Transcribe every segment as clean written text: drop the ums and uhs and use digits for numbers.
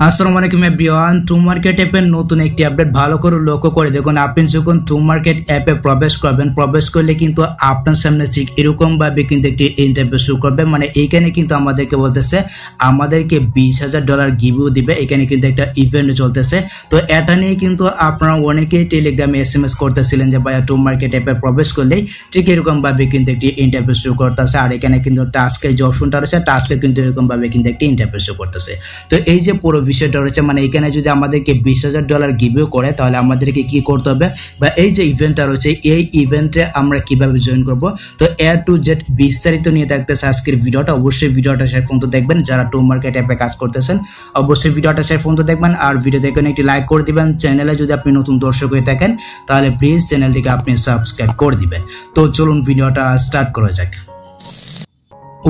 আসসালামু আলাইকুম everyone. To market অ্যাপের নতুন একটি আপডেট ভালো করে লক্ষ্য করে দেখুন। আপনি যখন টু মার্কেট অ্যাপে প্রবেশ করবেন, প্রবেশ করলে কিন্তু আপনার সামনে ঠিক এরকম ভাবে কিন্তু একটি ইন্টারভিউ শো করবে। মানে এইখানে কিন্তু আমাদেরকে বলতেছে আমাদেরকে $20,000 গিভও দিবে। এখানে কিন্তু একটা ইভেন্ট চলতেছে। তো এটা নিয়ে কিন্তু আপনারা অনেকেই টেলিগ্রামে SMS করতেছিলেন যে ভাইয়া টু মার্কেট অ্যাপে প্রবেশ করলেই ঠিক এরকম ভাবে কিন্তু একটি ইন্টারভিউ শো করতেছে। আর এখানে কিন্তু টাস্কের যে অপশনটা রয়েছে, টাস্কে কিন্তু এরকম ভাবে কিন্তু একটি ইন্টারভিউ শো করতেছে। তো এই যে পুরো বিষয়টা রয়েছে, মানে এখানে যদি আমাদেরকে $20,000 গিভও করে তাহলে আমাদেরকে কি করতে হবে, বা এই যে ইভেন্টটা রয়েছে এই ইভেন্টে আমরা কিভাবে জয়েন করব। তো A to Z বিস্তারিত নিয়ে থাকতেছে আজকের ভিডিওটা। অবশ্যই ভিডিওটা শেষ পর্যন্ত দেখবেন। যারা টু মার্কেট অ্যাপে কাজ করতেছেন অবশ্যই ভিডিওটা শেষ পর্যন্ত দেখবেন। আর ভিডিও দেখে একটি লাইক করে দিবেন। চ্যানেলে যদি আপনি নতুন দর্শক হয়ে থাকেন তাহলে প্লিজ চ্যানেলটিকে আপনি সাবস্ক্রাইব করে দিবেন। তো চলুন ভিডিওটা স্টার্ট করা যাক।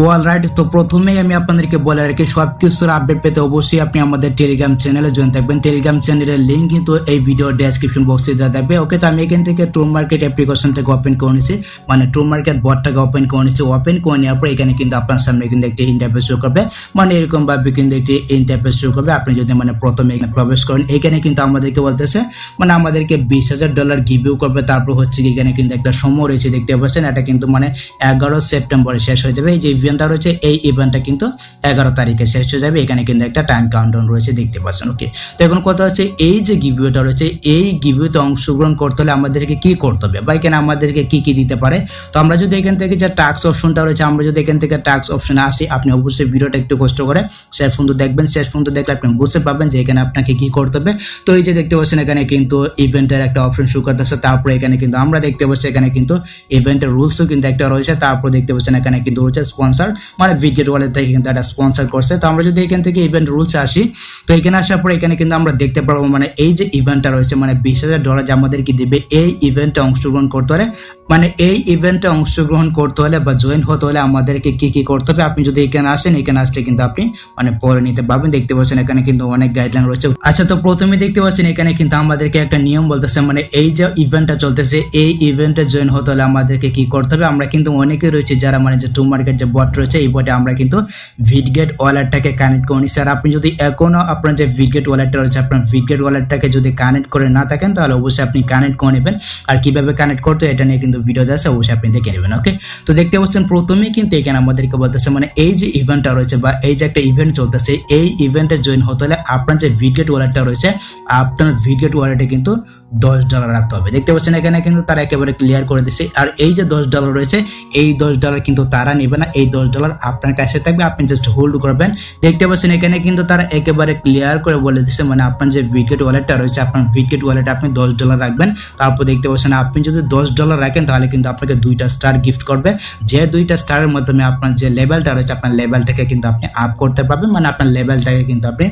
অলরাইট, তো প্রথমেই আমি আপনাদেরকে বলে রাখি সবকিছুর আপডেট পেতে অবশ্যই আপনি আমাদের টেলিগ্রাম চ্যানেলে জয়েন থাকবেন। টেলিগ্রাম চ্যানেলের লিঙ্ক কিন্তু এই ভিডিও ডেসক্রিপশন বক্সে দেওয়া থাকবে। ওকে, তো আমি এখান থেকে টু মার্কেট অ্যাপ্লিকেশনটাকে ওপেন করে নিয়েছি, মানে টু মার্কেট বটটাকে ওপেন করে নিয়েছি। ওপেন করে নেওয়ার পর এখানে কিন্তু আপনার সামনে কিন্তু একটি ইন্টারফেস শো করবে, মানে এরকম ভাবে কিন্তু একটি ইন্টারফেস শো করবে। আপনি যদি মানে প্রথমে এখানে প্রবেশ করেন, এখানে কিন্তু আমাদেরকে বলতেছে মানে আমাদেরকে $20,000 গিভও করবে। তারপর হচ্ছে এখানে কিন্তু একটা সময় রয়েছে, দেখতে পাচ্ছেন। এটা কিন্তু মানে 11 সেপ্টেম্বরে শেষ হয়ে যাবে। এই যে ইভেন্টটা রয়েছে এই ইভেন্টটা কিন্তু 11 তারিখে শেষ হয়ে যাবে। এখানে কিন্তু একটা টাইম কাউন্টডাউন রয়েছে, দেখতে পাচ্ছেন। ওকে, তো এখন কথা হচ্ছে এই যে গিভওয়েটা রয়েছে এই গিভওয়েতে অংশগ্রহণ করতে হলে আমাদেরকে কি করতে হবে বা এখানে আমাদেরকে কি কি দিতে পারে। তো আমরা যদি এখান থেকে যে টাস্ক অপশনটা রয়েছে, আমরা যদি এখান থেকে টাস্ক অপশনে আসি, আপনি অবশ্যই ভিডিওটা একটু কষ্ট করে শেষ পর্যন্ত দেখবেন। শেষ পর্যন্ত দেখলে আপনি বুঝতে পারবেন যে এখানে আপনাকে কি করতে হবে। তো এই যে দেখতে পাচ্ছেন এখানে কিন্তু ইভেন্টের একটা অপশন শো করতেছে। তারপরে এখানে কিন্তু আমরা দেখতে পাচ্ছি এখানে কিন্তু ইভেন্টের রুলসও কিন্তু একটা রয়েছে। তারপর দেখতে পাচ্ছেন এখানে কিন্তু রয়েছে স্পন্সর, মানে ভিডগেট ওয়ালেট থেকে কিন্তু এটা স্পন্সর করছে। তো আমরা যদি এখান থেকে ইভেন্ট রুলসে আসি, তো এখানে আসার পর এখানে কিন্তু আমরা দেখতে পারবো মানে এই যে ইভেন্টটা রয়েছে মানে $20,000 যে আমাদেরকে দিবে এই ইভেন্টে অংশগ্রহণ করতে হলে, মানে এই ইভেন্টে অংশগ্রহণ করতে হলে বা জয়েন হতে হলে আমাদেরকে কি কি করতে হবে। আপনি যদি এখানে আসেন, এখানে আসলে কিন্তু আপনি মানে পড়ে নিতে পারবেন। দেখতে পাচ্ছেন এখানে কিন্তু অনেক গাইডলাইন রয়েছে। আচ্ছা, তো প্রথমে দেখতে পাচ্ছেন এখানে কিন্তু আমাদেরকে একটা নিয়ম বলতেছে, মানে এই যে ইভেন্টটা চলতেছে এই ইভেন্টে জয়েন হতে হলে আমাদেরকে কি করতে হবে। আমরা কিন্তু অনেকে রয়েছে যারা মানে যে টু মার্কেট যে বট রয়েছে এই বটে আমরা কিন্তু ভিডগেট ওয়ালেটটাকে কানেক্ট করে নিচ্ছি। আর আপনি যদি এখনো আপনার যে ভিডগেট ওয়ালেটটা রয়েছে আপনার ভিডগেট ওয়ালেটটাকে যদি কানেক্ট করে না থাকেন তাহলে অবশ্যই আপনি কানেক্ট করে নেবেন। আর কিভাবে কানেক্ট করতে এটা নিয়ে কিন্তু ভিডিও আছে, অবশ্যই আপনি দেখে নেবেন। ওকে, তো দেখতে পাচ্ছেন প্রথমেই কিন্তু এখানে আমাদেরকে বলতেছে মানে এই যে ইভেন্টটা রয়েছে বা এই যে একটা ইভেন্ট চলতেছে এই ইভেন্টে জয়েন হতে হলে আপনার যে ভিডগেট ওয়ালেটটা রয়েছে আপনার ভিডগেট ওয়ালেটে কিন্তু $10 রাখতে হবে। দেখতে পাচ্ছেন এখানে কিন্তু তারা একেবারে ক্লিয়ার করে দিচ্ছে। আর এই যে $10 রয়েছে এই $10 কিন্তু তারা নেবে না, এই $10 আপনার কাছে থাকবে, আপনি জাস্ট হোল্ড করবেন। দেখতে পাচ্ছেন এখানে কিন্তু তারা একেবারে ক্লিয়ার করে বলে দিচ্ছে মানে আপনার যে ভিডগেট ওয়ালেটটা রয়েছে আপনার ভিডগেট ওয়ালেটে আপনি $10 রাখবেন। তারপর দেখতে পাচ্ছেন আপনি যদি $10 রাখেন তাহলে কিন্তু আপনাকে 2টা স্টার গিফট করবে। যে 2টা স্টারের মাধ্যমে আপনার যে লেভেলটা রয়েছে আপনার লেভেলটাকে কিন্তু আপনি আপ করতে পারবেন, মানে আপনার লেভেলটাকে কিন্তু আপনি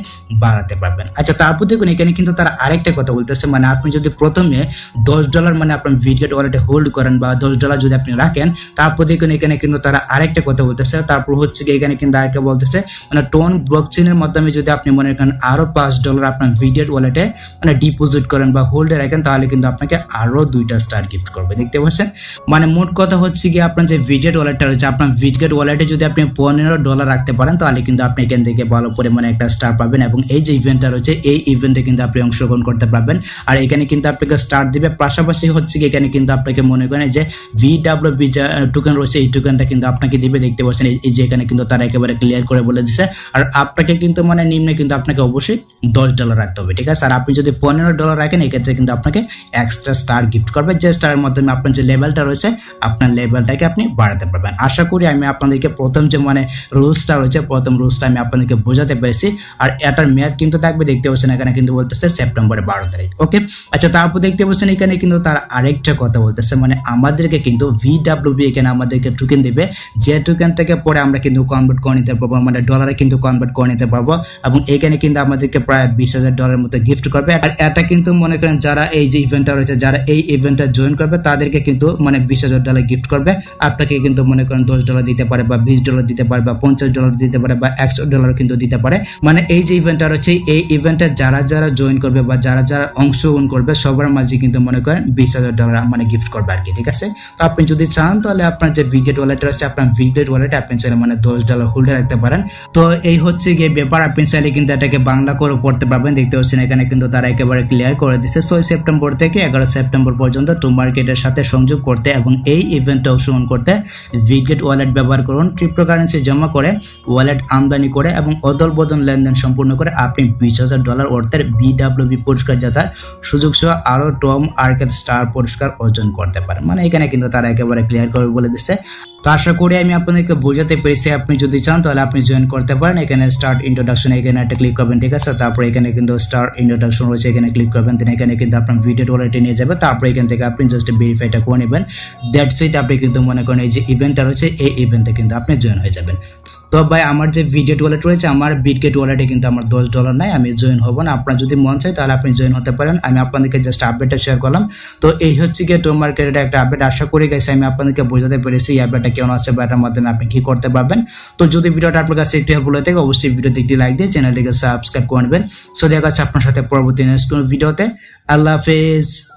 বাড়াতে পারবেন। আচ্ছা, তারপর দেখুন এখানে কিন্তু তারা আরেকটা কথা বলতেছে, মানে আপনি যদি প্রথমে $10 মানে আপনার ভিডগেট ওয়ালেটে হোল্ড করেন বা $10 যদি আপনি রাখেন, তারপর দেখুন এখানে কিন্তু তারা আরেকটা কথা বলতেছে। তারপর হচ্ছে কি এখানে কিন্তু আরেকটা বলতেছে মানে টোন ব্লকচেইনের মাধ্যমে যদি আপনি মনে করেন আরো $5 আপনার ভিডগেট ওয়ালেটে মানে ডিপোজিট করেন বা হোল্ডে রাখেন তাহলে কিন্তু আপনাকে আরো 2টা স্টার গিফট করবে। দেখতে পাচ্ছেন, মানে মোট কথা হচ্ছে কি আপনার যে ভিডগেট ওয়ালেটটা রয়েছে আপনার ভিডগেট ওয়ালেটে যদি আপনি $15 রাখতে পারেন তাহলে কিন্তু আপনি এখান থেকে ভালো পরিমাণে একটা স্টার পাবেন। এবং এই যে ইভেন্টটা রয়েছে এই ইভেন্টে কিন্তু আপনি অংশগ্রহণ করতে পারবেন। আর এখানে কিন্তু আপনাকে স্টার দিবে। পাশাপাশি হচ্ছে কি এখানে কিন্তু আপনাকে মনে করেন যে VWB যে টোকেন রয়েছে এই টোকেনটা কিন্তু আপনাকে দিবে। দেখতে পাচ্ছেন এই যে এখানে কিন্তু তারা একেবারে ক্লিয়ার করে বলে দিচ্ছে। আর আপনাকে কিন্তু মানে নিম্নে কিন্তু আপনাকে অবশ্যই $10 রাখতে হবে, ঠিক আছে। আর আপনি যদি $15 রাখেন এক্ষেত্রে কিন্তু আপনাকে এক্সট্রা স্টার গিফট করবে, যে স্টারের মাধ্যমে আপনার যে লেভেলটা রয়েছে আপনার লেভেলটাকে আপনি বাড়াতে পারবেন। আশা করি আমি আপনাদেরকে প্রথম যে মানে রুলসটা রয়েছে প্রথম রুলসটা আমি আপনাদেরকে বোঝাতে পেরেছি। আর এটার মেয়াদ কিন্তু থাকবে, দেখতে পাচ্ছেন এখানে কিন্তু বলতেছে সেপ্টেম্বরের 12 তারিখ। ওকে, আচ্ছা, তারপর দেখতে পাচ্ছেন এখানে কিন্তু তার আরেকটা কথা বলতেছে, মানে আমাদেরকে কিন্তু VWB এখানে আমাদেরকে টোকেন দিবে, যে টোকেনটাকে পরে আমরা কিন্তু কনভার্ট করে নিতে পারবো, মানে ডলারে কিন্তু কনভার্ট করে নিতে পারবো। এবং এখানে কিন্তু আমাদেরকে প্রায় $20,000 মতো গিফট করবে। আর এটা কিন্তু মনে করেন যারা এই যে ইভেন্টটা রয়েছে যারা এই ইভেন্টটা জয়েন করবে তাদেরকে কিন্তু মানে $20,000 গিফট করবে। আপনাকে কিন্তু মনে করেন $10 দিতে পারে বা $20 দিতে পারে বা $50 দিতে পারে বা $100 কিন্তু দিতে পারে। মানে এই যে ইভেন্টটা রয়েছে এই ইভেন্টে যারা যারা জয়েন করবে বা যারা যারা অংশগ্রহণ করবে সবার মাঝে কিন্তু মনে করেন $20,000 মানে গিফট করবে আর কি, ঠিক আছে। তো আপনি যদি চান তাহলে আপনার যে বিগেট ওয়ালেট আছে আপনার বিগেট ওয়ালেট আপনি চাইলে মানে $10 হোল্ডে রাখতে পারেন। তো এই হচ্ছে গিয়ে ব্যাপার, আপনি চাইলে কিন্তু এটাকে বাংলা করে পড়তে পারবেন। দেখতে পাচ্ছেন এখানে কিন্তু তারা একেবারে ক্লিয়ার করে দিচ্ছে 6 সেপ্টেম্বর থেকে 11 সেপ্টেম্বর পর্যন্ত টু মার্কেটের সাথে সংযোগ করতে এবং এই ইভেন্টে অংশগ্রহণ করতে বিগেট ওয়ালেট ব্যবহার করুন। ক্রিপ্টোকারেন্সি জমা করে ওয়ালেট আমদানি করে এবং অদল বদল লেনদেন সম্পূর্ণ করে আপনি $20,000 অর্থের BWB পুরস্কার জেতার সুযোগ সহ আরো টম আর্কেড স্টার পুরস্কার অর্জন করতে পারেন। মানে এখানে কিন্তু তারা একেবারে ক্লিয়ার করে বলে দিচ্ছে। তো আশা করি আমি আপনাদেরকে বোঝাতে পেরেছি। আপনি যদি চান তাহলে আপনি জয়েন করতে পারেন। এখানে স্টার্ট ইন্ট্রোডাকশন এখানে একটা ক্লিক করবেন, ঠিক আছে। তারপর এখানে কিন্তু স্টার্ট ইন্ট্রোডাকশন রয়েছে, এখানে ক্লিক করবেন। দেন এখানে কিন্তু আপনার ভিডিও ওয়ালেটে নিয়ে যাবে। তারপর এখান থেকে আপনি জাস্ট ভেরিফাইটা করে নেবেন। That's it. আপনি কিন্তু মনে করেন এই যে ইভেন্টটা রয়েছে এই ইভেন্টে কিন্তু আপনি জয়েন হয়ে যাবেন। তো ভাই আমার যে বিগেট ওয়ালেট রয়েছে আমার বিটগেট ওয়ালেটে কিন্তু আমার $10 নাই, আমি জয়েন হব না। আপনার যদি মন চায় তাহলে আপনি জয়েন হতে পারেন। আমি আপনাদেরকে জাস্ট আপডেটটা শেয়ার করলাম। তো এই হচ্ছে গিয়ে টু মার্কেটের একটা আপডেট। আশা করি গাইস আমি আপনাদেরকে বোঝাতে পেরেছি এই আপডেটটা কেমন আছে বা এটার মাধ্যমে আপনি কি করতে পারবেন। তো যদি ভিডিওটা আপনার কাছে একটু হেল্পফুল হয়ে থাকে অবশ্যই ভিডিওতে একটি লাইক দিয়ে চ্যানেলটিকে সাবস্ক্রাইব করে নেবেন। সো দেখা যাচ্ছে আপনার সাথে পরবর্তী নেক্সট কোনো ভিডিওতে। আল্লাহ হাফেজ।